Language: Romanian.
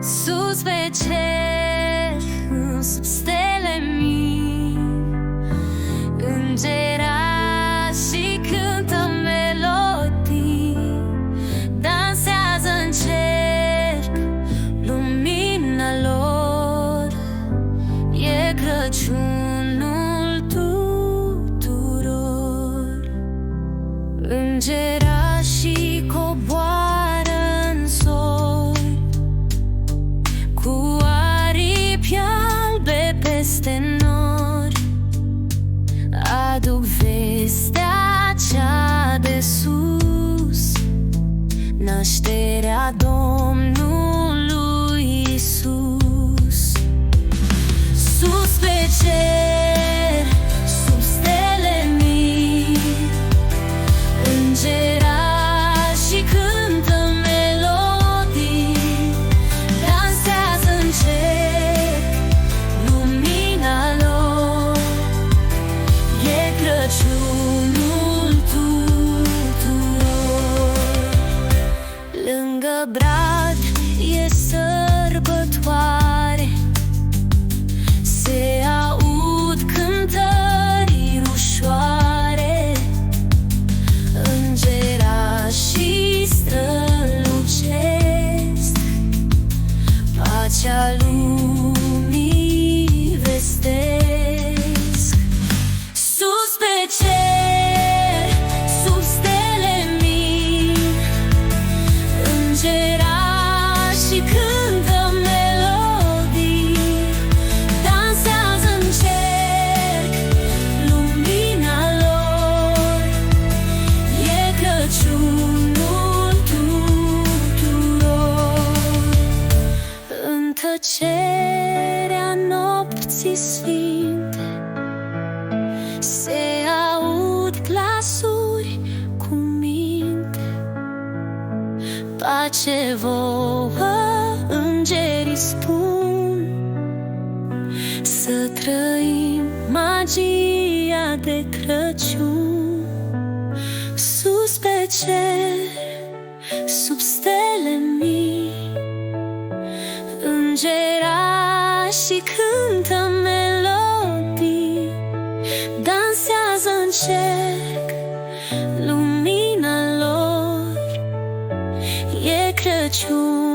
Sus pe cer, sub stele mii, îngerașii cântă melodii, dansează în cerc lumina lor. E Crăciunul tuturor. Îngerașii coboară în zori, cu aripi albe peste nori, aduc vestea cea de sus, nașterea Domnului Iisus. Sus pe cer, sub stele mii, îngerașii cântă melodii, dansează în cerc lumina lor. E Crăciunul tuturor. Lângă brad e sărbătoare, se aud cântări ușoare, îngerașii strălucesc, pacea lumii vestesc. Sus pe cer, sub stele mii, îngerașii cântă melodii, dansează în cerc lumina lor. E Crăciunul tuturor. În tăcerea nopții sfinte se aud glasuri cu minte, pace vouă, îngerii spun, să trăim magia de Crăciun. Sus pe cer, sub stele mii, îngerașii cântă melodii, dansează în cerc lumina lor. E Crăciun